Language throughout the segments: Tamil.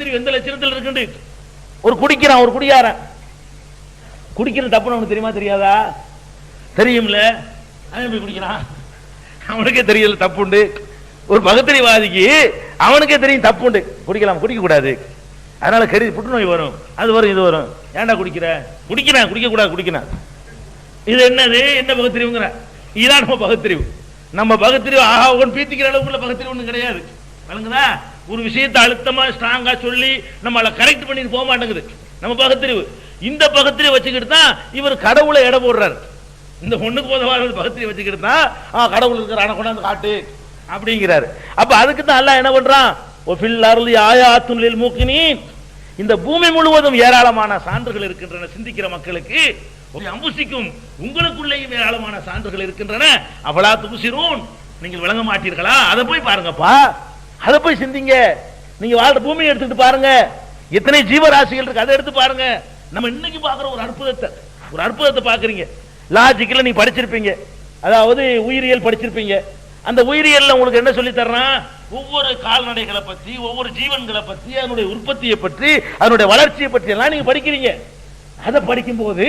பகுத்தறிவு எந்த லட்சணத்தில் இருக்கு? ஒரு குடிக்கிறான், ஒரு குடியாரன் குடிக்கிற தப்புன்னு அவனுக்கு தெரியுமா தெரியாதா? தெரியும்ல. அவன் போய் குடிக்கிறான், அவனுக்கே தெரியல தப்புண்டு. ஒரு பகுத்தறிவாதிக்கு அவனுக்கே தெரியும் தப்புண்டு, குடிக்கலாம் குடிக்க கூடாது, அதனால கருதி புற்றுநோய் வரும், அது வரும் இது வரும், ஏன்டா குடிக்கிற? குடிக்கிறான், குடிக்க கூடாது, குடிக்கிறான். இது என்னது? என்ன பகுத்தறிவுங்கிற? இதான் நம்ம பகுத்தறிவு. நம்ம பகுத்தறிவு ஆஹா பீத்திக்கிற அளவுக்குள்ள பகுத்தறிவு ஒன்றும் கிடையாது. வழங்குதா? ஒரு விஷயத்தை அழுத்தமா ஸ்ட்ராங்கா சொல்லி நம்மளை கரெக்ட் பண்ணிட்டு போக மாட்டேங்குது நம்ம பகுத்தறிவு. இந்த பகுத்தறிவு வச்சுக்கிட்டு தான் இவர் கடவுளை எடை போடுறாரு. இந்த ஒண்ணுக்கு போதவாத பகுத்தறிவு வச்சுக்கிட்டு தான் கடவுள் இருக்கிற கொண்டாந்து காட்டு அப்படிங்கிறாரு. அப்ப அதுக்கு தான் அல்லாஹ் என்ன பண்றான்? ஆயாத்துல் மூக்கினீன், இந்த பூமி முழுவதும் ஏராளமான சான்றுகள் இருக்கின்றன சிந்திக்கிற மக்களுக்கு. அம்புசிக்கும் உங்களுக்குள்ளேயும் ஏராளமான சான்றுகள் இருக்கின்றன. அவளா துபுசிரூன், நீங்கள் விளங்க மாட்டீர்களா? அதை போய் பாருங்கப்பா, அதை போய் சிந்திங்க. நீங்க வாழ்ற பூமியை எடுத்துட்டு பாருங்க, எத்தனை ஜீவராசிகள் இருக்கு, அதை எடுத்து பாருங்க. நம்ம இன்னைக்கு பாக்குற ஒரு அற்புதத்தை பாக்குறீங்க. லாஜிக்கல நீ படிச்சிருப்பீங்க, அதாவது உயிரியல் படிச்சிருப்பீங்க. அந்த உயிரியல்ல உங்களுக்கு என்ன சொல்லி தர்றான்? ஒவ்வொரு கால்நடைகளை பத்தி, ஒவ்வொரு ஜீவன்களை பத்தி, அதனுடைய உற்பத்தியை பற்றி, அதனுடைய வளர்ச்சியை பற்றி எல்லாம் நீங்க படிக்கிறீங்க. அதை படிக்கும் போது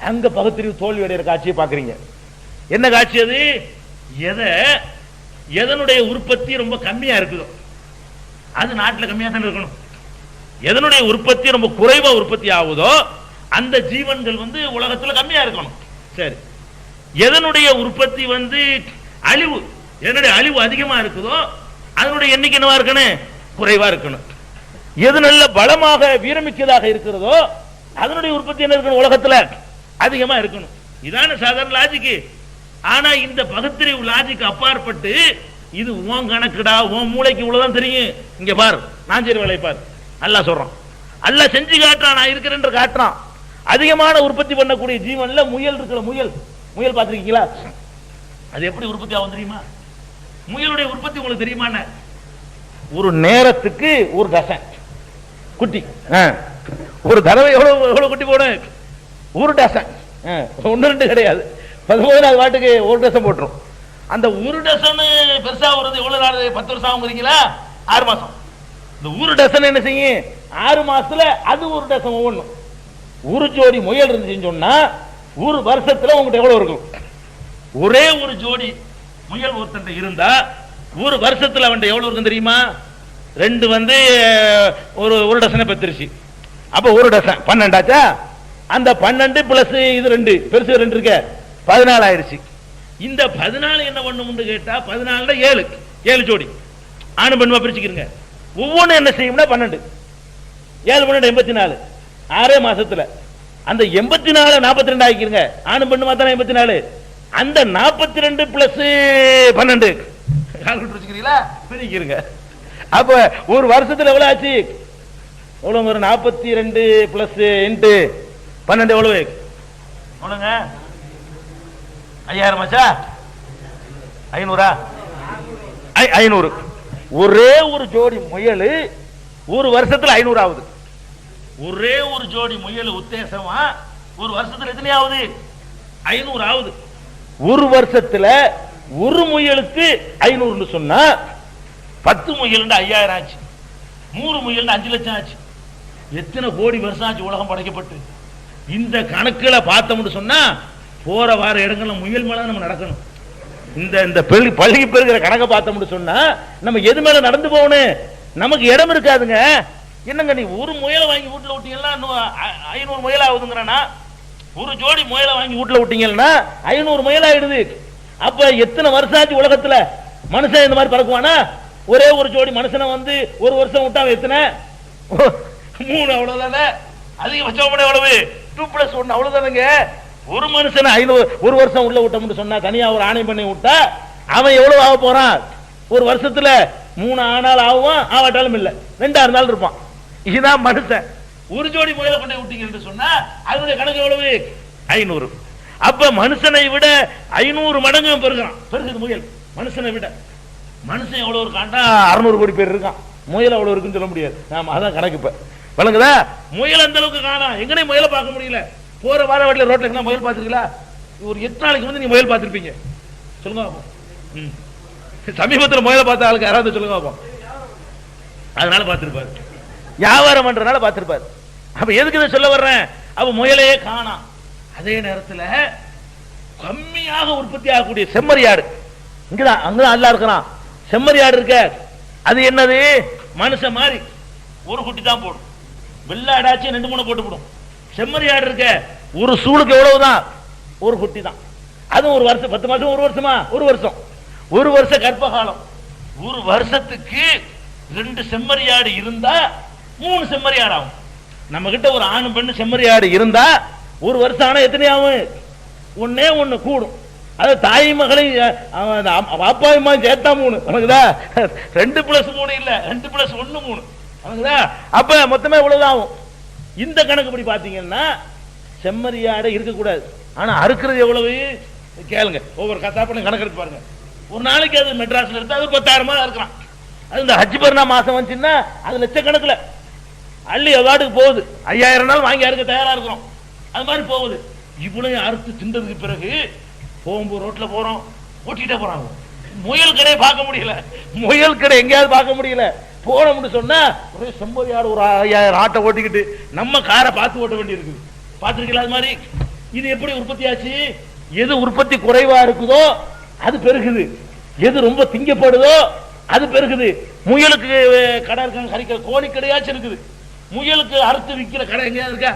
அங்க பகுத்தறிவு தோல்வி அடைகிற காட்சியை பாக்குறீங்க. என்ன காட்சி அது? எதனுடைய உற்பத்தி ரொம்ப கம்மியா இருக்குதோ அது நாட்டில் கம்மியா தான் இருக்கணும். எதனுடைய உற்பத்தி ரொம்ப குறைவா உற்பத்தி ஆகுதோ அந்த ஜீவன்கள் உலகத்துல கம்மியா இருக்கணும். சரி, எதனுடைய உற்பத்தி அழிவு, என்னுடைய அழிவு அதிகமா இருக்குதோ அதனுடைய எண்ணிக்கை என்னவா இருக்கணும்? குறைவா இருக்கணும். எது நல்ல பலமாக வீரமிக்கதாக இருக்கிறதோ அதனுடைய உற்பத்தி என்ன இருக்கணும்? உலகத்துல அதிகமா இருக்கணும். இதான சாதாரண லாஜிக்கு. ஆனா இந்த பகுத்தறிவு லாஜிக்கு அப்பாற்பட்டு இது உன் கணக்குடா, உன் மூளைக்கு இவ்வளவுதான் தெரியும். இங்க பார், நான் சரி வேலை பார், அல்லாஹ் சொல்றான், அல்லாஹ் செஞ்சு காட்டுறான், நான் இருக்கிறேன் காட்டுறான். அதிகமான உற்பத்தி பண்ணக்கூடிய ஜீவன்ல முயல் இருக்கிற. முயல் பார்த்திருக்கீங்களா? அது எப்படி உற்பத்தி ஆகும் தெரியுமா? முயலுடைய உற்பத்தி உங்களுக்கு தெரியுமா? ஒரு நேரத்துக்கு ஒரு டசன் குட்டி, ஒரு தடவை எவ்வளவு குட்டி போடும்? ஒரு டசன், ஒன்னு ரெண்டு கிடையாது, 19 வாட்டுக்கு ஒரு டசன் போட்டுரும். அந்த ஒரு டசன் பெருசா வருது எவ்வளவு நாள்? 10 வருஷம் ஆகுறீங்களா? 6 மாசம். இந்த ஒரு டசன் என்ன செய்யும்? 6 மாசத்துல அது ஒரு டசன் ஒவ்வொன்றும். ஒரு ஜோடி முயல் இருந்துச்சுன்னு சொன்னா ஒரு வருஷத்துல உங்ககிட்ட எவ்வளவு இருக்கும்? ஒரே ஒரு ஜோடி முயல் ஒருத்தன் இருந்தா ஒரு வருஷத்துல அவன் எவ்வளவு இருக்கும் தெரியுமா? 2 ஒரு டசனை பெற்றுருச்சு. அப்ப ஒரு டசன் 12 ஆச்சா? அந்த 12 பிளஸ் இது 2 பெருசு 2 இருக்க 14 ஆயிருச்சு. இந்த 14 என்ன பண்ணும் கேட்டா 14 7 ஜோடி ஆணு பெண்ணுமா பிரிச்சுக்கிறீங்க. ஒவ்வொன்னு என்ன செய்யும்னா 12 7 12 84 6 மாசத்துல அந்த 84 42 ஆக்கிருங்க. ஆணு பெண்ணுமா தானே 84. அந்த 42 பிளஸ் 12 கால்குலேட்டர் வச்சுக்கிறீங்களா? பிரிக்கிறீங்க. அப்ப ஒரு வருஷத்துல எவ்வளவு ஆச்சு? எவ்வளவு? ஒரு 42 பிளஸ் இன்ட்டு 12 எவ்வளவு? எவ்வளவுங்க? 5000 ஆச்சா? 500? 500. ஒரே ஒரு ஜோடி முயல் ஒரு வருஷத்துல 500 ஆகுது. ஒரே ஒரு ஜோடி முயல் உத்தேசமா ஒரு வருஷத்துல எத்தனை ஆகுது? 500 ஆகுது. ஒரு வருஷத்துல ஒரு முயலுக்கு 500 சொன்னா 10 முயல் 5000 ஆச்சு, 100 முயல் 5 லட்சம் ஆச்சு. எத்தனை கோடி வருஷம் ஆச்சு உலகம் படைக்கப்பட்டு? இந்த கணக்குல பார்த்தோம்னு சொன்னா போற வார இடங்கள்ல முயல் மேல நம்ம நடக்கணும். இந்த பழகி பெருகிற கணக்கை பார்த்தோம்னு சொன்னா நம்ம எது மேல நடந்து போகணும்? நமக்கு இடம் இருக்காதுங்க. என்னங்க நீ ஒரு முயலை வாங்கி வீட்டுல விட்டீங்கன்னா 500 முயல் ஆகுதுங்கிறனா? ஒரு ஜோடி முயலை வாங்கி வீட்டுல விட்டீங்கன்னா 500 முயல் ஆயிடுது. அப்ப எத்தனை வருஷம் ஆச்சு உலகத்துல மனுஷன் இந்த மாதிரி பறக்குவானா? ஒரே ஒரு ஜோடி மனுஷனை ஒரு வருஷம் விட்டா எத்தனை? 3. அவ்வளவுதானே? அதிகபட்சம் எவ்வளவு? 2+1 அவ்வளவுதானுங்க. ஒரு மனுஷனை 500 ஒரு வருஷம் உள்ள விட்டோம்னு சொன்னா, தனியா ஒரு ஆணை பண்ணி விட்டா அவன் எவ்வளவு ஆக போறான்? ஒரு வருஷத்துல 3 ஆனாலும் ஆகுவான், ஆவாட்டாலும் இல்ல, 2 இருந்தாலும் இருப்பான். இதுதான் மனுஷன். ஒரு ஜோடி முயலை கொண்டு விட்டீங்கன்னு சொன்னா அதனுடைய கணக்கு எவ்வளவு? 500. அப்ப மனுஷனை விட 500 மடங்கு பெருகுது முயல். மனுஷனை விட மனுஷன் எவ்வளவு இருக்காண்டா 600 கோடி பேர் இருக்கான். முயல் அவ்வளவு இருக்குன்னு சொல்ல முடியாது. நாம அதான் கணக்கு. இப்ப வழங்குதா? முயல் அந்த அளவுக்கு காணா. எங்கனே முயலை பார்க்க முடியல. போற வார வாட்டில ரோட்ல முயல் பார்த்திருக்கீங்களா? ஒரு 8 நாளைக்கு நீங்க முயல் பார்த்திருப்பீங்க. சொல்லுங்க பாப்போம். சமீபத்தில் முயலை பார்த்த ஆளுக்கு யாராவது சொல்லுங்க பாப்போம். அதனால பார்த்திருப்பாரு. வியாபாரம் பண்றதுனால பார்த்திருப்பாரு. அப்ப எதுக்கு இதை சொல்ல வர்றேன்? அப்ப முயலையே காணாம். அதே நேரத்தில் கம்மியாக உற்பத்தி ஆகக்கூடிய செம்மறியாடு இங்கதான் அங்கதான் அல்லா இருக்கிறான். செம்மறியாடு இருக்க, அது என்னது? மனுஷன் மாதிரி ஒரு குட்டி தான் போடும். வெள்ளாடாச்சும் 2-3 போட்டு போடும். செம்மறியாடு இருக்க ஒரு சூளுக்கு எவ்வளவுதான்? ஒரு குட்டி தான். அதுவும் ஒரு வருஷம், 10 மாசம், ஒரு வருஷமா? ஒரு வருஷம். ஒரு வருஷம் கர்ப்ப காலம். ஒரு வருஷத்துக்கு 2 செம்மறியாடு இருந்தா 3 செம்மறியாடு ஆகும். நம்ம கிட்ட ஒரு ஆணு பெண்ணு செம்மறியாடு இருந்தா ஒரு வருஷம் ஆனா எத்தனை ஆகும்? ஒன்னே ஒண்ணு கூடும். அது தாய் மகளையும் அப்பாவுமா சேர்த்தா 3 நமக்குதா. 2+3 இல்ல, 2+1 3 நமக்குதா. அப்ப மொத்தமே இவ்வளவுதான் ஆகும். இந்த கணக்கு படி பாத்தீங்கன்னா செம்மறியாடு இருக்கக்கூடாது. ஆனா அறுக்கிறது எவ்வளவு கேளுங்க. ஒவ்வொரு கத்தாப்பனும் கணக்கு எடுத்து பாருங்க. ஒரு நாளைக்கு அது மெட்ராஸ்ல எடுத்து அது 10,000 இருக்கிறான். அது இந்த ஹஜ் பெருநா மாசம் வந்துச்சுன்னா அது லட்சக்கணக்கில் அள்ளி எவாடுக்கு போகுது. 5000 நாள் வாங்கி அறுக்க தயாரா இருக்கிறோம். அது மாதிரி போகுது. இவ்வளவு அறுத்து தின்றதுக்கு பிறகு போகும்போது ரோட்ல போறோம், ஓட்டிட்டே போறாங்க. முயல் கடையை பார்க்க முடியல. முயல் கடை எங்கேயாவது பார்க்க முடியல. போனோம்னு சொன்னா ஒரே செம்மறியாடு ஒரு 5000 ஆட்டை ஓட்டிக்கிட்டு நம்ம காரை பார்த்து ஓட்ட வேண்டி இருக்குது. பார்த்துருக்கீங்களா? அது மாதிரி இது எப்படி உற்பத்தி ஆச்சு? எது உற்பத்தி குறைவா இருக்குதோ அது பெருகுது, எது ரொம்ப திங்கப்படுதோ அது பெருகுது. முயலுக்கு கடை இருக்காங்க, கறிக்கிற கோழி கடையாச்சும் இருக்குது. முயலுக்கு அறுத்து விற்கிற கடை எங்கேயாவது இருக்கா?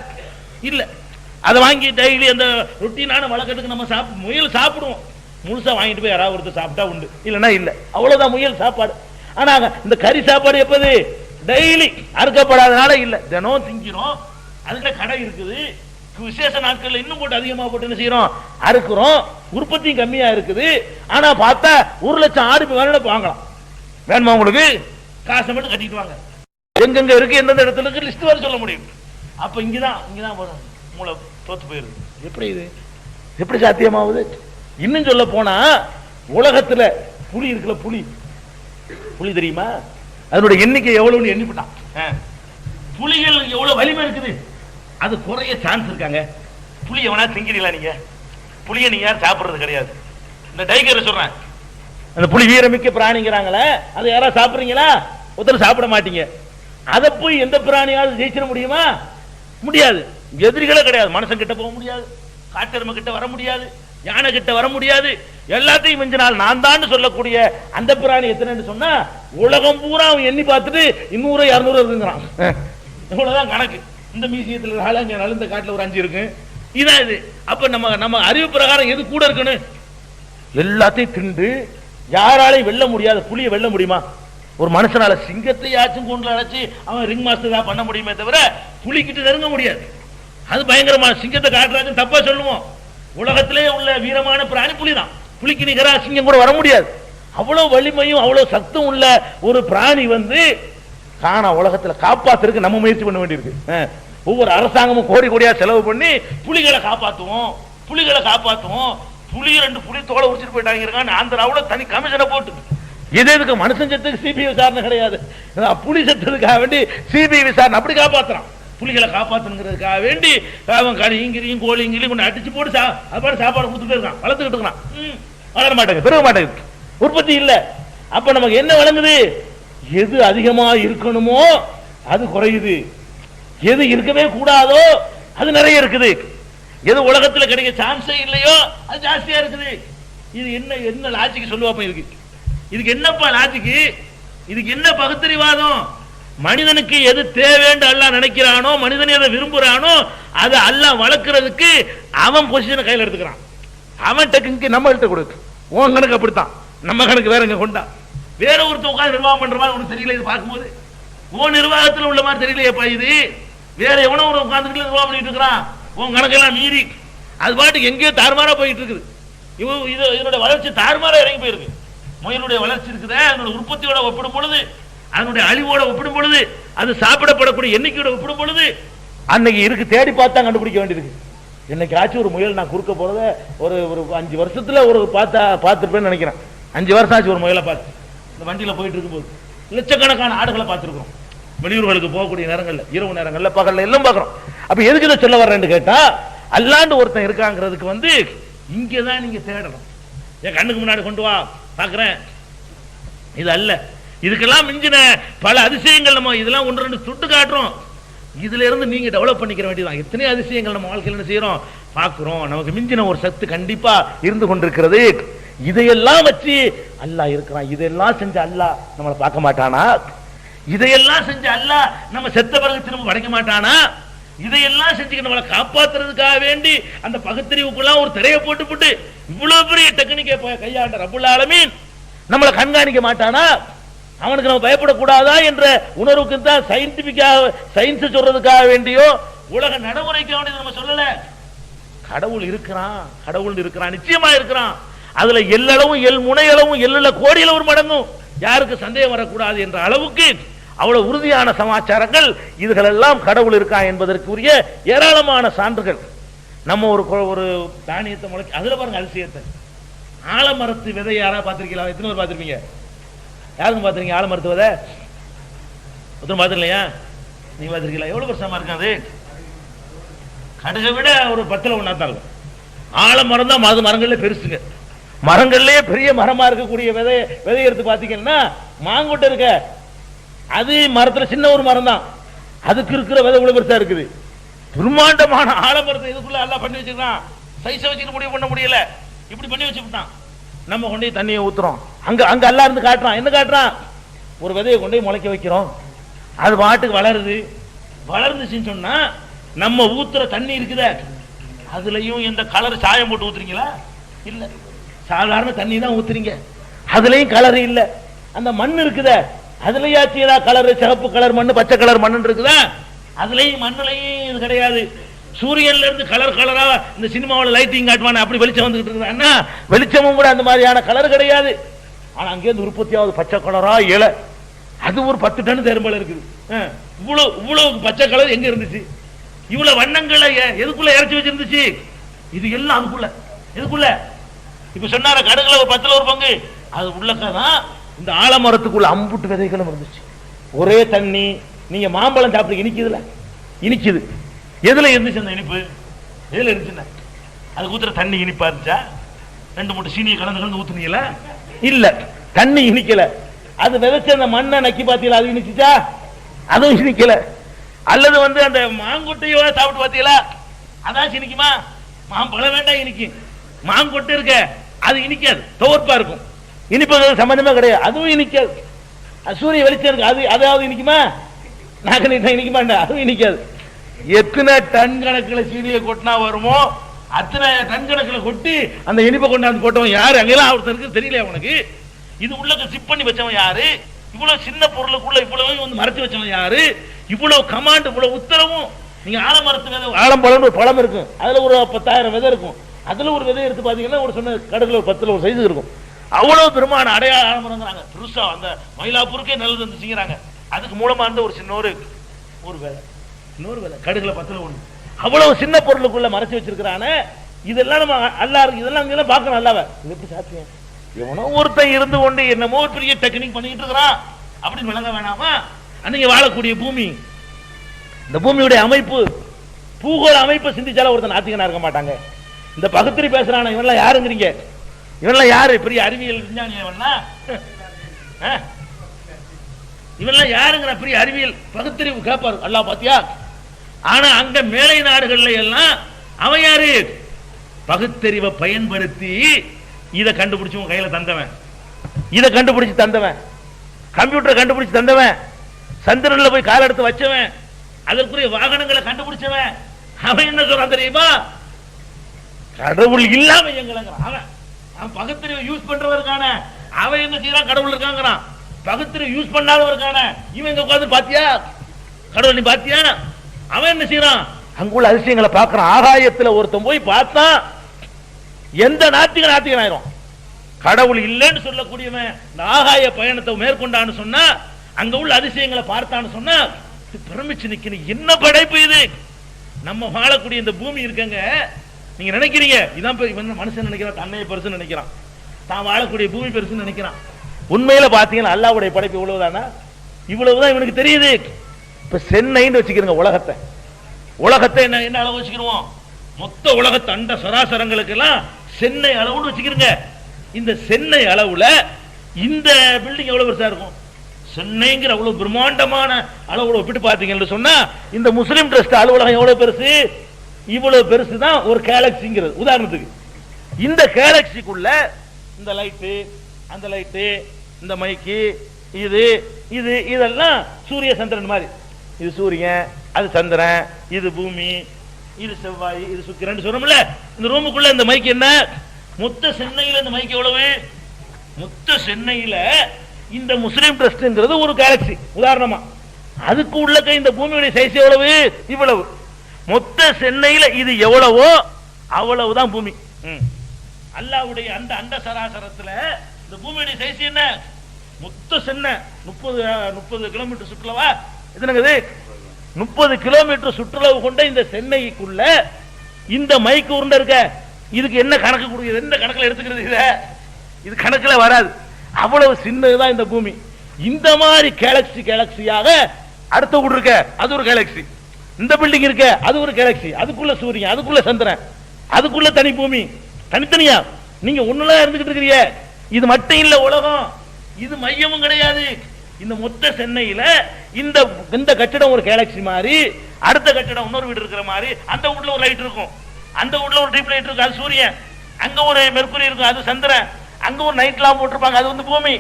இல்ல. அதை வாங்கி டெய்லி அந்த ரொட்டீனான வழக்கத்துக்கு நம்ம முயல் சாப்பிடுவோம். முழுசா வாங்கிட்டு போய் யாராவது ஒருத்தர் சாப்பிட்டா உண்டு, இல்லைன்னா இல்ல. அவ்வளவுதான் முயல் சாப்பாடு. ஆனா இந்த கறி சாப்பாடு எப்போது? டெய்லி அறுக்கப்படாதனால இல்ல, தினம் திங்கிறோம். அதுல கடை இருக்குது. விசேஷ நாட்கள் இன்னும் போட்டு அதிகமா போட்டு என்ன செய்யறோம்? அறுக்கிறோம். உற்பத்தியும் கம்மியா இருக்குது. ஆனா பார்த்தா 1 லட்சம் ஆடு வாங்கலாம். வேணுமா உங்களுக்கு? காசை மட்டும் கட்டிட்டு வாங்க. எங்கெங்க இருக்கு, எந்தெந்த இடத்துல இருக்கு லிஸ்ட் வர சொல்ல முடியும். அப்ப இங்கதான் மூளை தோத்து போயிருது. எப்படி இது எப்படி சாத்தியமாவது? இன்னும் சொல்ல போனா உலகத்துல புலி இருக்குல்ல, புலி தெரியுமா? அதனுடைய எண்ணிக்கை எவ்வளவுன்னு எண்ணிவிட்டான். புலிகள் எவ்வளவு வலிமை இருக்குது, அது குறைய சான்ஸ் இருக்காங்க. புலி எவனா திங்கிறீங்களா? நீங்க புலியை நீங்க யாரும் சாப்பிடுறது கிடையாது. இந்த டைகர் சொல்றேன், அந்த புலி வீரமிக்க பிராணிங்கிறாங்களே, அதை யாராவது சாப்பிடுறீங்களா? ஒருத்தர் சாப்பிட மாட்டீங்க. அதை போய் எந்த பிராணியாவது ஜெயிச்சிட முடியுமா? முடியாது. எதிரிகளே கிடையாது. மனுஷன் கிட்ட போக முடியாது, காட்டெருமை கிட்ட வர முடியாது, யானை கிட்ட வர முடியாது. எல்லாத்தையும் மிஞ்சினால் நான் தான் சொல்லக்கூடிய அந்த பிராணி எத்தனைன்னு சொன்னா உலகம் பூரா அவன் எண்ணி பார்த்துட்டு 200 200 இருக்குங்கிறான். இவ்வளவுதான் கணக்கு. இந்த மியூசியத்தில் அங்க நலுந்த காட்டுல ஒரு 5 இருக்கு. இதான் இது. அப்ப நம்ம அறிவு பிரகாரம் எது கூட இருக்குன்னு எல்லாத்தையும் திண்டு யாராலையும் வெல்ல முடியாது. புலியை வெல்ல முடியுமா? ஒரு மனுஷனால சிங்கத்தை யாச்சும் கொண்டு அழைச்சி அவன் ரிங் மாஸ்டர் தான் பண்ண முடியுமே தவிர புலிக்கிட்டு நெருங்க முடியாது. அது பயங்கரமான சிங்கத்தை காட்டுறாச்சும் தப்பா சொல்லுவோம். உலகத்திலே உள்ள வீரமான பிராணி புலிதான். புலிக்கு நிகரா சிங்கம் கூட வர முடியாது. அவ்வளவு வலிமையும் அவ்வளவு சக்தம் உள்ள ஒரு பிராணி காண உலகத்துல காப்பாத்துறதுக்கு நம்ம முயற்சி பண்ண வேண்டியிருக்கு. ஒவ்வொரு அரசாங்கமும் கோடி கோடியா செலவு பண்ணி புலிகளை காப்பாத்துவோம். புலி 2 புலி தோலை உரிச்சிட்டு போயிட்டாங்க. ஆந்திராவில் தனி கமிஷனை போட்டு எதுக்கு மனுஷன் செத்துக்கு சிபிஐ விசாரணை கிடையாது, புலி செத்ததுக்காக வேண்டி சிபிஐ விசாரணை அப்படி காப்பாத்துறான். புலிகளை காப்பாத்துங்கிறதுக்காக வேண்டி அவன் கழிங்கிரியும் கோழிங்கிரியும் கொண்டு அடிச்சு போட்டு சாப்பாடு கொடுத்துட்டு இருக்கான், வளர்த்துக்கிட்டு இருக்கான். வளர மாட்டேங்குது, பெருக மாட்டேங்குது, உற்பத்தி இல்லை. அப்ப நமக்கு என்ன வழங்குது? எது அதிகமா இருக்கணுமோ அது குறையுது, எது இருக்கவே கூடாதோ அது நிறைய இருக்குது, எது உலகத்தில் கிடைக்க சான்ஸே இல்லையோ அது ஜாஸ்தியா இருக்குது. இது என்ன லாஜிக் சொல்லுவாப்ப? இதுக்கு என்னப்பா லாஜிக்கு? இதுக்கு என்ன பகுத்தறிவாதம்? மனிதனுக்கு எது தேவைன்னு அல்லாஹ் நினைக்கிறானோ, மனிதன் எதை விரும்புறானோ அதை அல்லாஹ் வளர்க்கறதுக்கு அவன் பொசிஷனை கையில் எடுத்துக்கிறான். அவன் டெக்னிக்கு நம்மள்கிட்ட கொடுக்கு. உன் கணக்கு அப்படித்தான், நம்ம கணக்கு வேற. கொண்டா வேற ஒருத்தர் உட்காந்து நிர்வாகம் பண்ற மாதிரி ஒன்றும் தெரியல. இது பார்க்கும்போது உன் நிர்வாகத்தில் உள்ள மாதிரி தெரியலையப்பா. இது வேற எவனோ ஒரு உட்காந்துட்டு நிர்வாகம் பண்ணிட்டு இருக்கிறான். உன் கணக்கெல்லாம் மீறி அது பாட்டுக்கு எங்கேயோ தாறுமாறா போயிட்டு இருக்குது. இதனுடைய வளர்ச்சி தாறுமாறா இறங்கி போயிருக்கு. முயலுடைய வளர்ச்சி இருக்குது, அதனுடைய உற்பத்தியோட ஒப்பிடும் பொழுது, அதனுடைய அழிவோட ஒப்பிடும் பொழுது, அது சாப்பிடப்படக்கூடிய எண்ணிக்கையோட ஒப்பிடும் பொழுது அன்னைக்கு இருக்கு தேடி பார்த்தா கண்டுபிடிக்க வேண்டியிருக்கு. என்னைக்காச்சும் ஒரு முயல் நான் குறுக்க போறத ஒரு 5 வருஷத்துல ஒரு பார்த்துருப்பேன்னு நினைக்கிறேன். 5 வருஷம் ஆச்சு ஒரு முயலை பார்த்து. இந்த வண்டியில போயிட்டு இருக்கும்போது லட்சக்கணக்கான ஆடுகளை பார்த்துருக்கோம். வெளியூர்களுக்கு போகக்கூடிய நேரங்கள்ல, இரவு நேரங்கள்ல, பகல்ல எல்லாம் பார்க்கிறோம். அப்ப எதுக்கு இதை சொல்ல வர்றேன்னு கேட்டா, அல்லாண்டு ஒருத்தன் இருக்காங்கிறதுக்கு இங்கதான் நீங்க தேடணும். என் கண்ணுக்கு முன்னாடி கொண்டு வா பார்க்கிறேன், இது அல்ல. இதுக்கெல்லாம் மிஞ்சின பல அதிசயங்கள் நம்ம இதெல்லாம் ஒன்று ரெண்டு சுட்டு காட்டுறோம். இதுல இருந்து நீங்க டெவலப் பண்ணிக்கிற வேண்டியதான். எத்தனை அதிசயங்கள் நம்ம வாழ்க்கையில் என்ன செய்யறோம், பார்க்கிறோம். நமக்கு மிஞ்சின ஒரு சத்து கண்டிப்பா இருந்து கொண்டிருக்கிறது. இதையெல்லாம் வச்சு அல்லாஹ் இருக்கிறான், இதெல்லாம் செஞ்ச அல்லாஹ் நம்மளை பார்க்க மாட்டானா? இதையெல்லாம் செஞ்ச அல்லாஹ் நம்ம செத்த பிறகு திரும்ப படைக்க மாட்டானா? இதையெல்லாம் செஞ்சு நம்மளை காப்பாத்துறதுக்காக வேண்டி அந்த பகுத்தறிவுக்குலாம் ஒரு திரையை போட்டு இவ்வளவு பெரிய டெக்னிக்கை கையாண்ட ரப்புல் ஆலமீன் நம்மளை கண்காணிக்க மாட்டானா? அவனுக்கு நம்ம பயப்படக்கூடாதா என்ற உணர்வுக்கு தான் சயின்டிபிக்காக சயின்ஸ் சொல்றதுக்காக வேண்டியோ உலக நடைமுறைக்காக வேண்டியது நம்ம சொல்லல. கடவுள் இருக்கிறான், கடவுள் இருக்கிறான், நிச்சயமா இருக்கிறான். அதுல எல்லளவும் எல் முனையளவும் எல்லுல கோடியில ஒரு மடங்கும் யாருக்கு சந்தேகம் வரக்கூடாது என்ற அளவுக்கு அவ்வளவு உறுதியான சமாச்சாரங்கள். இதுகளெல்லாம் கடவுள் இருக்கான் என்பதற்குரிய ஏராளமான சான்றுகள். நம்ம ஒரு தானியத்தை முளைக்க அதுல பாருங்க அதிசயத்தை. ஆலமரத்து விதை யாரா பார்த்திருக்கீங்களா? எத்தனை பேர் பார்த்திருப்பீங்க? யாருக்கும் பார்த்திருக்கீங்க ஆலமரத்து விதை? ஒருத்தரும் பார்த்திருக்கலையா? நீங்க பார்த்திருக்கீங்களா? எவ்வளவு வருஷமா இருக்காது? கடுகை விட ஒரு 10ல் 1 தான் இருக்கும். ஆலமரம் தான் மரங்கள்ல பெருசுங்க. மரங்கள்லயே பெரிய மரமா இருக்கக்கூடிய விதை எடுத்து பார்த்தீங்கன்னா மாங்கொட்டை இருக்க, அது மரத்துல சின்ன ஒரு மரம் தான், அதுக்கு இருக்கிற விதை இவ்வளவு பெருசா இருக்குது. பிரம்மாண்டமான ஆலமரத்தை இதுக்குள்ள எல்லாம் பண்ணி வச்சிருக்கான். சைஸை வச்சுட்டு முடிவு பண்ண முடியல, இப்படி பண்ணி வச்சுட்டான். நம்ம கொண்டு போய் தண்ணியை ஊத்துறோம், அங்க எல்லாம் இருந்து காட்டுறான். என்ன காட்டுறான்? ஒரு விதையை கொண்டு போய் முளைக்க வைக்கிறோம், அது பாட்டுக்கு வளருது. வளர்ந்துச்சுன்னு சொன்னா நம்ம ஊத்துற தண்ணி இருக்குத, அதுலயும் எந்த கலர் சாயம் போட்டு ஊத்துறீங்களா? இல்ல, சாதாரண தண்ணி தான் ஊத்துறீங்க, அதுலயும் கலர் இல்ல. அந்த மண் இருக்குத, அதுலயாச்சும் ஏதாவது கலர், சிவப்பு கலர் மண், பச்சை கலர் மண் இருக்குதா? அதுலயும் மண்ணுலையும் இது கிடையாது. சூரியன்ல இருந்து கலர் கலரா இந்த சினிமாவில் லைட்டிங் காட்டுவானே அப்படி வெளிச்சம் வந்துகிட்டு இருக்குன்னா வெளிச்சமும் கூட அந்த மாதிரியான கலர் கிடையாது. ஆனா அங்கேருந்து உற்பத்தியாவது பச்சை கலரா இலை, அது ஒரு 10 டன் தேர்ம்பல இருக்குது. இவ்வளவு பச்சை கலர் எங்க இருந்துச்சு? இவ்வளவு வண்ணங்களை எதுக்குள்ள இறச்சி வச்சிருந்துச்சு? இது எல்லாம் அதுக்குள்ள. எதுக்குள்ள? இப்ப சொன்னார கடுகுல ஒரு 10ல் 1 பங்கு அது உள்ளதான். இந்த ஆலமரத்துக்குள்ள அம்புட்டு விதைகளும் இருந்துச்சு. ஒரே தண்ணி. நீங்க மாம்பழம் சாப்பிட்டு இனிக்குதுல, இனிக்குது. எதுல இருந்துச்சு அந்த இனிப்பு? எதுல இருந்துச்சுன்னா அது ஊத்துற தண்ணி இனிப்பா இருந்துச்சா? 2 மூட்டை சீனியை கலந்து ஊத்துனீங்களா? இல்ல, தண்ணி இனிக்கல. அது விதைச்ச அந்த மண்ணை நக்கி பார்த்தீங்களா? அது இனிச்சுச்சா? அதுவும் இனிக்கல. அல்லது அந்த மாங்கொட்டையோ சாப்பிட்டு பார்த்தீங்களா? அதாச்சும் இனிக்குமா? மாம்பழம் வேண்டாம் இனிக்கும். மாங்கொட்டை இருக்க அது இனிக்காது, துவர்ப்பா இருக்கும், இனிப்பு சம்பந்தமே கிடையாது, அதுவும் இனிக்காது. சூரிய வெளிச்சம் இருக்கு, அதாவது இனிக்குமா? நாங்க இனிக்க மாட்டேன், அதுவும் இனிக்காது. எத்தனை டன் கணக்கில் சீனியை கொட்டினா வருமோ அத்தனை டன் கணக்கில் கொட்டி அந்த இனிப்பை கொண்டாந்து போட்டவன் யாரு? அங்கெல்லாம் ஒருத்தருக்கு தெரியல உனக்கு. இது உள்ள சிப் பண்ணி வச்சவன் யாரு? இவ்வளவு சின்ன பொருளுக்குள்ள இவ்வளவு மறைச்சு வச்சவன் யாரு? இவ்வளவு கமாண்ட், இவ்வளவு உத்தரவும். நீங்க ஆலமரத்து விதை, ஆலம்பழம் ஒரு பழம் இருக்கும், அதுல ஒரு 10,000 விதை இருக்கும். அதுல ஒரு விதை எடுத்து பாத்தீங்கன்னா ஒரு சொன்ன கடுகுல ஒரு 10ல் 1 சைஸ் இருக்கும். அவ்வளவு பெருமான அடையாள ஆலமரங்கிறாங்க. பெருசா அந்த மயிலாப்பூருக்கே நல்லது வந்துச்சுங்கிறாங்க. அதுக்கு மூலமா இருந்த ஒரு சின்ன ஒரு விதை, இன்னொரு விதை கடுகுல 10ல் 1. அவ்வளவு சின்ன பொருளுக்குள்ள மறைச்சு வச்சிருக்கிறானே. இதெல்லாம் நம்ம அல்லாஹ் இதெல்லாம் பார்க்கணும். அல்லாஹ் இது எப்படி சாத்தியம்? எவனோ ஒருத்தன் இருந்து கொண்டு என்னமோ பெரிய டெக்னிக் பண்ணிட்டு இருக்கிறான் அப்படின்னு விளங்க வேணாமா? அன்னைக்கு வாழக்கூடிய பூமி, இந்த பூமியுடைய அமைப்பு, பூகோள அமைப்பை சிந்திச்சால ஒருத்தன் நாத்திகனா இருக்க மாட்டாங்க. இந்த பகுத்தறி பேசுறான இவன்லாம் யாருங்கிறீங்க? இவன்லாம் யாரு? பெரிய அறிவியல் விஞ்ஞானி இவன்லாம் யாருங்கிற பெரிய அறிவியல் பகுத்தறிவு கேட்பாரு. அல்லாஹ் பாத்தியா? ஆனா அங்க மேலை நாடுகள்ல எல்லாம் அவன் யாரு? பகுத்தறிவை பயன்படுத்தி இதை கண்டுபிடிச்சு உன் கையில தந்தவன், இதை கண்டுபிடிச்சு தந்தவன், கம்ப்யூட்டரை கண்டுபிடிச்சு தந்தவன், சந்திரன்ல போய் கால எடுத்து வச்சவன், அதற்குரிய வாகனங்களை கண்டுபிடிச்சவன். அவன் என்ன சொல்றான் தெரியுமா? கடவுள் இல்லாம எங்களுங்கிறான். அவன் பகுத்தறிவை யூஸ் பண்றவருக்கான அவன் என்ன செய்யறான்? கடவுள் இருக்காங்கிறான். பகுத்தறிவு யூஸ் பண்ணாதவருக்கான இவன் எங்க உட்கார்ந்து பாத்தியா? கடவுள் நீ பாத்தியா? அவன் என்ன செய்யறான்? அங்குள்ள அதிசயங்களை பார்க்கிறான். ஆகாயத்துல ஒருத்தன் போய் பார்த்தா எந்த நாத்திகன் ஆயிரும். கடவுள் இல்லைன்னு சொல்லக்கூடியவன் இந்த ஆகாய பயணத்தை மேற்கொண்டான்னு சொன்னா, அங்க உள்ள அதிசயங்களை பார்த்தான்னு சொன்னா பிரமிச்சு நிக்கணும். என்ன படைப்பு இது! நம்ம வாழக்கூடிய இந்த பூமி இருக்கங்க, நீங்க நினைக்கிறீங்க இதான் மனுஷன் நினைக்கிறான், தன்னைய பெருசுன்னு நினைக்கிறான், தான் வாழக்கூடிய பூமி பெருசுன்னு நினைக்கிறான். உண்மையில பாத்தீங்கன்னா அல்லாஹ்வுடைய படைப்பு இவ்வளவுதானா? இவ்வளவுதான் இவனுக்கு தெரியுது. இப்ப சென்னைன்னு வச்சுக்கிறோங்க, உலகத்தை என்ன அளவு வச்சுக்கிறோம்? மொத்த உலகத்தை அண்ட சராசரங்களுக்கு எல்லாம் சென்னை அளவுன்னு வச்சுக்கிறோங்க. இந்த சென்னை அளவுல இந்த பில்டிங் எவ்வளவு பெருசா இருக்கும்? சென்னைங்கிற அவ்வளவு பிரம்மாண்டமான அளவுல ஒப்பிட்டு பாத்தீங்கன்னு சொன்னா இந்த முஸ்லிம் ட்ரஸ்ட் அலுவலகம் எவ்வளவு பெருசு, இவ்வளவு பெருசு தான் ஒரு கேலக்சிங்கிறது. உதாரணத்துக்கு இந்த கேலக்சிக்குள்ள இந்த லைட்டு, அந்த லைட்டு, இந்த மைக்கு, இது இது இதெல்லாம் சூரிய சந்திரன் மாதிரி. இது சூரியன், அது சந்திரன், இது பூமி, இது செவ்வாய், இது சுக்கிரன் சொல்றோம்ல. இந்த ரூமுக்குள்ள இந்த மைக் என்ன, மொத்த சென்னையில இந்த மைக் எவ்வளவு, மொத்த சென்னையில இந்த முஸ்லிம் ட்ரஸ்ட்ங்கிறது ஒரு கேலக்சி உதாரணமா. அதுக்கு உள்ள இந்த பூமியுடைய சைஸ் எவ்வளவு, இவ்வளவு. மொத்த சென்னையில இது எவ்வளவோ அவ்வளவுதான் பூமி. அல்லாஹ்வுடைய அந்த அண்ட சராசரத்துல இந்த பூமியுடைய சைஸ் என்ன, மொத்த சென்னை 30 கிலோமீட்டர் சுற்றுலவா, இது 30 கிலோமீட்டர் சுற்றுலவு கொண்ட இந்த சென்னைக்குள்ள இந்த மைக்கு உருண்டை இருக்க, இதுக்கு என்ன கணக்கு கொடுக்குது, எந்த கணக்கில் எடுத்துக்கிறது, இது கணக்கில் வராது. அவ்வளவு சின்னதுதான் இந்த பூமி. இந்த மாதிரி கேலக்சியாக அடுத்த வீடு இருக்க, அது ஒரு கேலக்சி. இந்த பில்டிங் இருக்க, அது ஒரு கேலக்சி. அதுக்குள்ள சூரியன், அதுக்குள்ள சந்திரன், அதுக்குள்ள தனி பூமி, தனித்தனியா நீங்க ஒண்ணுல இருந்துகிட்டு இருக்கிறீங்க. இது மட்டும் இல்ல உலகம், இது மையமும் கிடையாது. இந்த மொத்த சென்னையில இந்த இந்த கட்டிடம் ஒரு கேலக்சி மாதிரி, அடுத்த கட்டிடம் இன்னொரு வீடு இருக்கிற மாதிரி, அந்த வீட்ல ஒரு லைட் இருக்கும், அந்த வீட்ல ஒரு டியூப் லைட் இருக்கும், அது சூரியன். அங்க ஒரு மெர்க்குரி இருக்கும், அது சந்திரன். அங்க ஒரு நைட் லாம்ப் போட்டிருப்பாங்க, அது வந்து பூமி.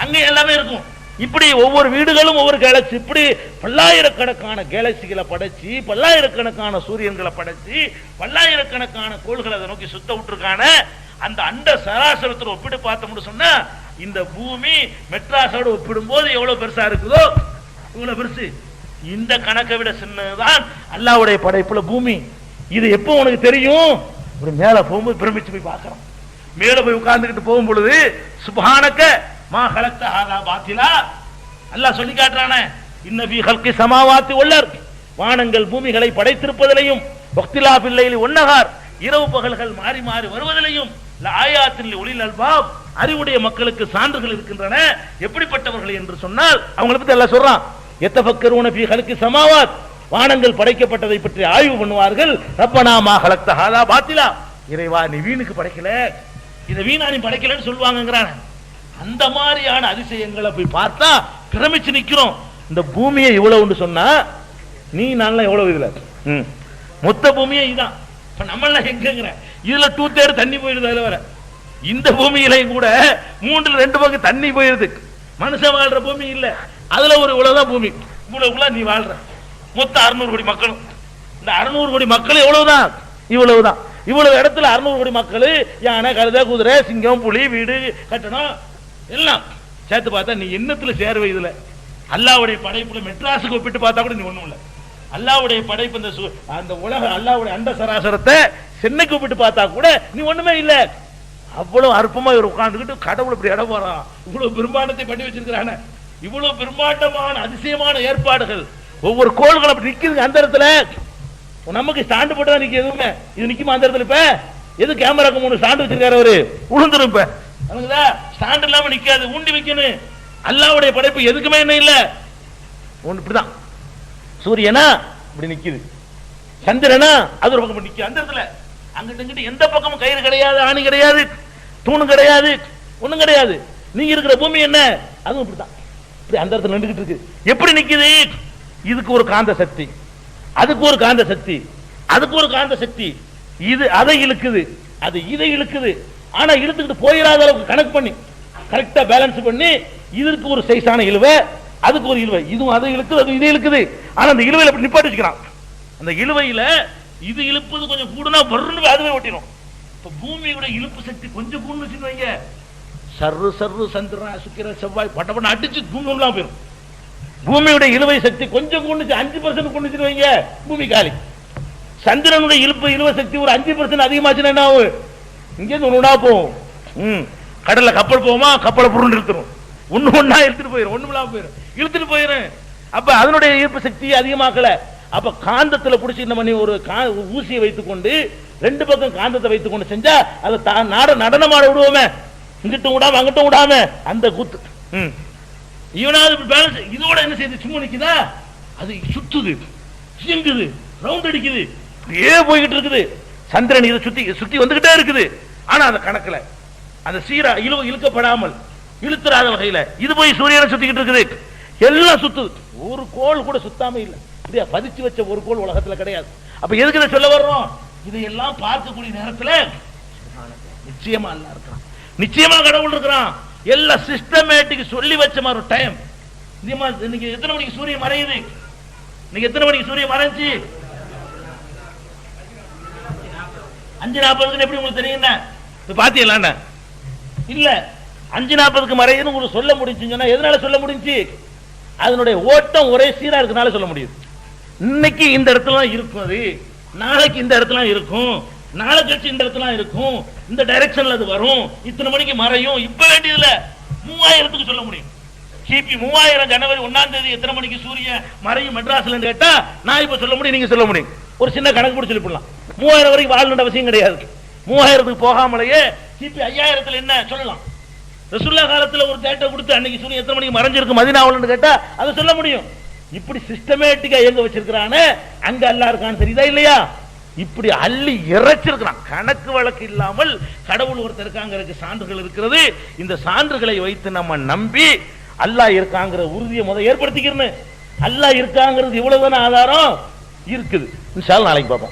அங்க எல்லாமே இருக்கும். இப்படி ஒவ்வொரு வீடுகளும் ஒவ்வொரு கேலக்சி. இப்படி பல்லாயிரக்கணக்கான கேலக்சிகளை படைச்சு, பல்லாயிரக்கணக்கான சூரியன்களை படைச்சு, பல்லாயிரக்கணக்கான கோள்களை அதை நோக்கி சுத்த விட்டுருக்கான அந்த அண்ட சராசரத்தில் ஒப்பிட்டு பார்த்தோம்னு சொன்னா இந்த பூமி மெட்ராஸோடு ஒப்பிடும் போது எவ்வளவு பெருசா இருக்குதோ இவ்வளவு பெருசு. இந்த கணக்கை விட சின்னதுதான் அல்லாஹ்வுடைய படைப்புல பூமி. இது எப்போ உனக்கு தெரியும், ஒரு மேல போகும்போது பிரமிச்சு போய் பார்க்கிறோம். மேல போய் உட்கார்ந்துகிட்டு போகும் பொழுது சுப்ஹானக மா ஹலக்த ஹாதா பாத்திலா, அல்லாஹ் சொல்லி காட்டுறானே, இன்ன ஃபீ ஹல்கி ஸமாவாத்தி வல் அர்த், வானங்கள் பூமிகளை படைத்திருப்பதிலையும், வக்திலாஃபில் லைலி வன் நஹார், இரவு பகல்கள் மாறி மாறி வருவதிலையும், லஆயாத்தின் லிஉலில் அல்பாப், அறிவுடைய மக்களுக்கு சான்றுகள் இருக்கின்றன. எப்படிப்பட்டவர்கள் என்று சொன்னால் அவங்களை பத்தி அல்லாஹ் சொல்றான், யத்தஃபக்கரூன ஃபீ ஹல்கி ஸமாவாத், வானங்கள் படைக்கப்பட்டதை பற்றி ஆய்வு பண்ணுவார்கள். ரப்பனா மா ஹலக்த ஹாதா பாத்திலா, இறைவா நீ வீணுக்கு படைக்கல, இதை வீணா நீ படைக்கலன்னு சொல்லுவாங்கங்கறான். அந்த மாதிரியான அதிசயங்களை போய் பார்த்தா பிரமிச்சு நிக்கிறோம். இந்த பூமியை இவ்வளவுன்னு சொன்னா நீ நல்லா எவ்வளவு இதுல மொத்த பூமியே இதுதான். இப்ப நம்மள எங்கங்கிற இதுல 2/3 தண்ணி போயிடுது. அதுல வர இந்த பூமியிலையும் கூட 3/2 பங்கு தண்ணி போயிருது. மனுஷன் வாழ்ற பூமி இல்ல, அதுல ஒரு இவ்வளவுதான் பூமி. இவ்வளவுக்குள்ள நீ வாழ்ற மொத்த 600 கோடி மக்களும். இந்த 600 கோடி மக்கள் எவ்வளவுதான், இவ்வளவுதான். இவ்வளவு இடத்துல 600 கோடி மக்கள், யானை, கழுதை, குதிரை, சிங்கம், புலி, வீடு, கட்டணம் எல்லாம் சேர்த்து பார்த்தா நீ என்னத்துல சேருவ? இதுல அல்லாஹ்வுடைய படைப்புல மெட்ராஸுக்கு ஒப்பிட்டு பார்த்தா கூட நீ ஒண்ணும் இல்ல. அல்லாஹ்வுடைய படைப்பு அந்த உலக அல்லாஹ்வுடைய அண்ட சராசரத்தை சென்னைக்கு ஒப்பிட்டு பார்த்தா கூட நீ ஒண்ணுமே இல்ல. அவ்வளவு அற்பமா இவர் உட்கார்ந்துக்கிட்டு கடவுள் இப்படி இடம் போறான், இவ்வளவு பிரம்மாண்டத்தை பண்ணி வச்சிருக்கிறான, இவ்வளவு பிரம்மாண்டமான அதிசயமான ஏற்பாடுகள். ஒவ்வொரு கோள்கள் அப்படி நிக்குதுங்க அந்த இடத்துல. நமக்கு ஸ்டாண்டு போட்டு தான் நிக்க, எதுவுமே இது நிக்குமா அந்த இடத்துல? இப்ப எது கேமராக்கு 3 ஸ்டாண்டு வச்சிருக்காரு அவரு, உளுந்துரும். இப்ப ஸ்டாண்ட் இல்லாம நிக்காது, ஊண்டி வைக்கணும். அல்லாஹ்வுடைய படைப்பு எதுக்குமே என்ன இல்ல, இப்படிதான். சூரியனா இப்படி நிக்குது, சந்திரனா அது ஒரு பக்கம் நிக்குது அந்த இடத்துல. அங்கிட்டு இங்கிட்டு எந்த பக்கமும் கயிறு கிடையாது, ஆணி கிடையாது, தூணு கிடையாது, ஒண்ணும் கிடையாது. நீங்க இருக்கிற பூமி என்ன, அதுவும் இப்படிதான். இப்படி அந்த இடத்துல நின்றுகிட்டு இருக்கு. எப்படி நிக்குது? இதுக்கு ஒரு காந்த சக்தி, அதுக்கு ஒரு காந்த சக்தி, அதுக்கு ஒரு காந்த சக்தி. இது அதை இழுக்குது, அது இதை இழுக்குது. ஆனா இழுத்துக்கிட்டு போயிடாத அளவுக்கு கணக்கு பண்ணி கரெக்டா பேலன்ஸ் பண்ணி, இதற்கு ஒரு சைஸான இழுவை, அதுக்கு ஒரு இழுவை, இதுவும் அதை இழுக்குது, அது இதை இழுக்குது. ஆனா அந்த இழுவையில அப்படி நிப்பாட்டி வச்சுக்கிறான். அந்த இழுவையில இது இழுப்பது கொஞ்சம் கூடுனா வர்றன்னு அதுவே ஓட்டிடும். இப்ப பூமியோட இழுப்பு சக்தி கொஞ்சம் கூடுன்னு வச்சுருவாங்க, சர்ரு சர்ரு சந்திரன் சுக்கிரன் செவ்வாய் பட்ட பண்ண அடிச்சு பூமிலாம் போயிடும். பூமியோட இழுவை சக்தி கொஞ்சம் கூண்டுச்சு, 5% கூண்டுச்சு வைங்க, பூமி காலி. சந்திரனுடைய இழுவை சக்தி ஒரு 5% அதிகமாச்சுன்னா என்ன ஆகும்? இங்கேருந்து ஒண்ணா போகும். கடல்ல கப்பல் போகுமா, கப்பலை புருண்டு இழுத்துரும், ஒண்ணா இழுத்துட்டு போயிடும், ஒண்ணுமில்லாம போயிடும், இழுத்துட்டு போயிடும். அப்ப அதனுடைய ஈர்ப்பு சக்தி அதிகமாக்கல. அப்ப காந்தத்துல புடிச்சு என்ன பண்ணி ஒரு ஊசியை வைத்துக்கொண்டு 2 பக்கம் காந்தத்தை வைத்துக்கொண்டு செஞ்சா அதை நடனமாட விடுவோமே, இங்கிட்டும் விடாம அங்கிட்டும் விடாம அந்த கூத்து. இவனாவது பேலன்ஸ் இதோட என்ன செய்யுது, சும்மா நிக்குதா, அது சுத்துது, இயங்குது, ரவுண்ட் அடிக்குது, போய்கிட்டு இருக்குது. சந்திரன் இதை சுத்தி சுத்தி வந்துகிட்டே இருக்குது. ஆனா அந்த கணக்குல அந்த சீரா இழுக்கப்படாமல் இழுத்துறாத வகையில இது போய் சூரியனை சுத்திக்கிட்டு இருக்குது. எல்லாம் சுத்துது, ஒரு கோள் கூட சுத்தாம இல்ல. இப்படியா பதிச்சு வச்ச ஒரு கோள் உலகத்துல கிடையாது. அப்ப எதுக்கு இதை சொல்ல வர்றோம்? இதையெல்லாம் பார்க்கக்கூடிய நேரத்துல நிச்சயமா அல்லாஹ் இருக்கிறான், நிச்சயமா கடவுள் இருக்கிறான். எல்லாம் சிஸ்டமேட்டிக் சொல்லி வச்ச மாதிரி டைம். இன்னைக்கு எத்தனை மணிக்கு சூரியன் மறையுது? இன்னைக்கு எத்தனை மணிக்கு சூரியன் மறைஞ்சு? 5:40 எப்படி உங்களுக்கு தெரியும்? பாத்தீங்களா? இல்ல 5:40 மறையுதுன்னு உங்களுக்கு சொல்ல முடிஞ்சுன்னு சொன்னா எதனால சொல்ல முடிஞ்சு? அதனுடைய ஓட்டம் ஒரே சீரா இருக்கனால சொல்ல முடியுது. இன்னைக்கு இந்த இடத்துல இருக்கும், அது நாளைக்கு இந்த இடத்துல இருக்கும், நாளை கழிச்சு இந்த இடத்துல இருக்கும், இந்த டைரக்ஷன்ல அது வரும், இத்தனை மணிக்கு மறையும். இப்ப வேண்டியதுல 3000க்கு சொல்ல முடியும். கிபி 3000 ஜனவரி 1ஆம் தேதி எத்தனை மணிக்கு சூரியன் மறையும் மெட்ராஸ்ல கேட்டா நான் இப்ப சொல்ல முடியும், நீங்க சொல்ல முடியும். ஒரு சின்ன கணக்கு போட்டு சொல்லிவிடலாம். 3000 வரைக்கும் வாழணுன்ற அவசியம் கிடையாது. 3000க்கு போகாமலேயே கிபி 5000த்துல என்ன சொல்லலாம். ரசூலுல்லாஹ் காலத்துல ஒரு டேட்டா கொடுத்து அன்னைக்கு சூரியன் எத்தனை மணிக்கு மறைஞ்சிருக்கு மதீனாவுலன்னு கேட்டா அதை சொல்ல முடியும். இப்படி சிஸ்டமேட்டிக்கா எங்க வச்சிருக்கானே அங்க அல்லாஹ் இருக்கான்னு தெரியுதா இல்லையா? இப்படி அள்ளி இறைச்சிருக்கிறான். கணக்கு வழக்கு இல்லாமல் கடவுள் ஒருத்தர் இருக்காங்கிறதுக்கு சான்றுகள் இருக்கிறது. இந்த சான்றுகளை வைத்து நம்ம நம்பி அல்லாஹ் இருக்காங்கிற உறுதியை முதல் ஏற்படுத்திக்கிறேன்னு. அல்லாஹ் இருக்காங்கிறது இவ்வளவுதான ஆதாரம் இருக்குது. இன்ஷா அல்லாஹ் நாளைக்கு பார்ப்போம்.